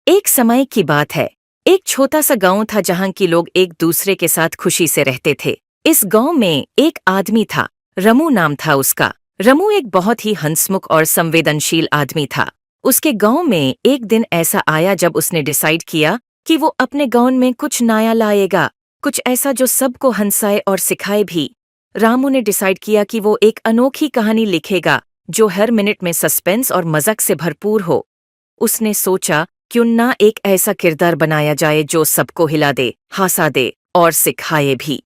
एक समय की बात है। एक छोटा सा गांव था जहां की लोग एक दूसरे के साथ खुशी से रहते थे। इस गांव में एक आदमी था। रमू नाम था उसका। रमू एक बहुत ही हंसमुख और संवेदनशील आदमी था। उसके गांव में एक दिन ऐसा आया जब उसने डिसाइड किया कि वो अपने गांव में कुछ नया लाएगा, कुछ ऐसा जो सबको हंसाए और सिखाए भी। रामू ने डिसाइड किया कि वो एक अनोखी कहानी लिखेगा जो हर मिनट में सस्पेंस और मजाक से भरपूर हो। उसने सोचा, क्यों ना एक ऐसा किरदार बनाया जाए जो सबको हिला दे, हंसा दे और सिखाए भी।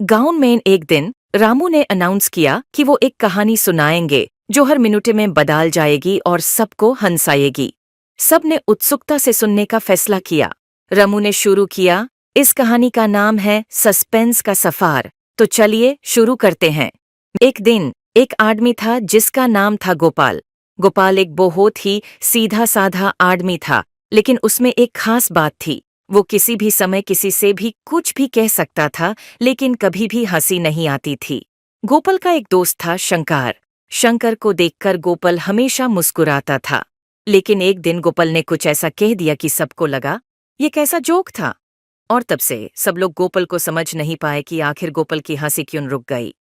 गांव में एक दिन रामू ने अनाउंस किया कि वो एक कहानी सुनाएंगे जो हर मिनट में बदल जाएगी और सबको हंसाएगी। सबने उत्सुकता से सुनने का फैसला किया। रामू ने शुरू किया, इस कहानी का नाम है सस्पेंस का सफर। तो चलिए शुरू करते हैं। एक दिन एक आदमी था जिसका नाम था गोपाल। गोपाल एक बहुत ही सीधा साधा आदमी था, लेकिन उसमें एक खास बात थी। वो किसी भी समय किसी से भी कुछ भी कह सकता था, लेकिन कभी भी हंसी नहीं आती थी। गोपाल का एक दोस्त था शंकर। शंकर को देखकर गोपाल हमेशा मुस्कुराता था। लेकिन एक दिन गोपाल ने कुछ ऐसा कह दिया कि सबको लगा ये कैसा जोक था। और तब से सब लोग गोपाल को समझ नहीं पाए कि आखिर गोपाल की हंसी क्यों रुक गई।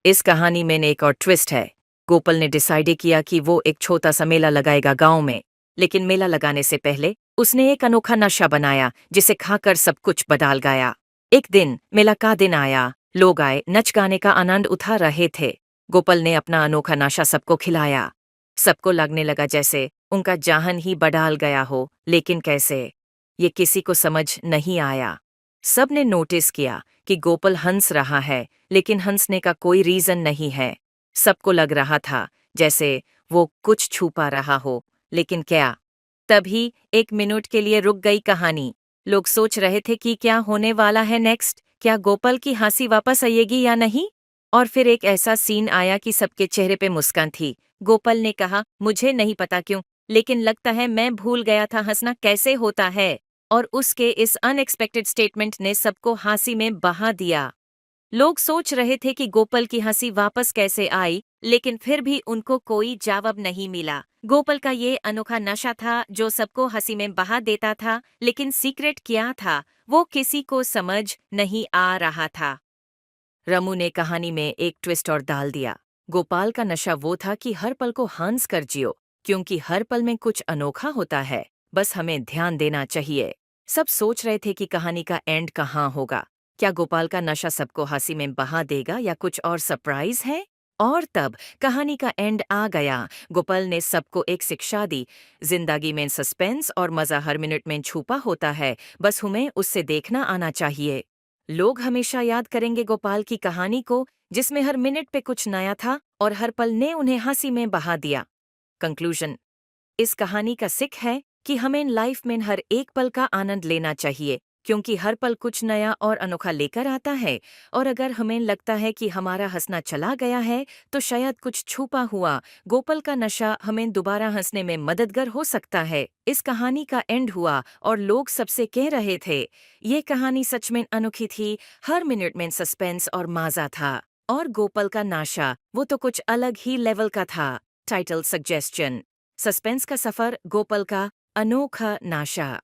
इस कहानी में एक और ट्विस्ट है। गोपाल ने डिसाइड किया कि वो एक छोटा सा मेला लगाएगा गांव में। लेकिन मेला लगाने से पहले उसने एक अनोखा नशा बनाया जिसे खाकर सब कुछ बदल गया। एक दिन मेला का दिन आया। लोग आए, नच गाने का आनंद उठा रहे थे। गोपाल ने अपना अनोखा नशा सबको खिलाया। सबको लगने लगा जैसे उनका जहन ही बदल गया हो, लेकिन कैसे, ये किसी को समझ नहीं आया। सबने नोटिस किया कि गोपाल हंस रहा है, लेकिन हंसने का कोई रीजन नहीं है। सबको लग रहा था जैसे वो कुछ छुपा रहा हो, लेकिन क्या। तभी एक मिनट के लिए रुक गई कहानी। लोग सोच रहे थे कि क्या होने वाला है नेक्स्ट, क्या गोपाल की हंसी वापस आएगी या नहीं। और फिर एक ऐसा सीन आया कि सबके चेहरे पे मुस्कान थी। गोपाल ने कहा, मुझे नहीं पता क्यों, लेकिन लगता है मैं भूल गया था हंसना कैसे होता है। और उसके इस अनएक्सपेक्टेड स्टेटमेंट ने सबको हंसी में बहा दिया। लोग सोच रहे थे कि गोपाल की हंसी वापस कैसे आई, लेकिन फिर भी उनको कोई जवाब नहीं मिला। गोपाल का ये अनोखा नशा था जो सबको हंसी में बहा देता था, लेकिन सीक्रेट क्या था वो किसी को समझ नहीं आ रहा था। रमू ने कहानी में एक ट्विस्ट और डाल दिया। गोपाल का नशा वो था कि हर पल को हंस कर जियो, क्योंकि हर पल में कुछ अनोखा होता है, बस हमें ध्यान देना चाहिए। सब सोच रहे थे कि कहानी का एंड कहाँ होगा। क्या गोपाल का नशा सबको हंसी में बहा देगा या कुछ और सरप्राइज है। और तब कहानी का एंड आ गया। गोपाल ने सबको एक शिक्षा दी। जिंदगी में सस्पेंस और मजा हर मिनट में छुपा होता है, बस हमें उससे देखना आना चाहिए। लोग हमेशा याद करेंगे गोपाल की कहानी को, जिसमें हर मिनट पे कुछ नया था और हर पल ने उन्हें हंसी में बहा दिया। कंक्लूजन, इस कहानी का सीख है कि हमें लाइफ में हर एक पल का आनंद लेना चाहिए, क्योंकि हर पल कुछ नया और अनोखा लेकर आता है। और अगर हमें लगता है कि हमारा हंसना चला गया है, तो शायद कुछ छुपा हुआ गोपाल का नशा हमें दोबारा हंसने में मददगार हो सकता है। इस कहानी का एंड हुआ और लोग सबसे कह रहे थे, ये कहानी सच में अनोखी थी, हर मिनट में सस्पेंस और मजा था। और गोपाल का नशा वो तो कुछ अलग ही लेवल का था। टाइटल सजेशन, सस्पेंस का सफर, गोपाल का अनोखा नशा।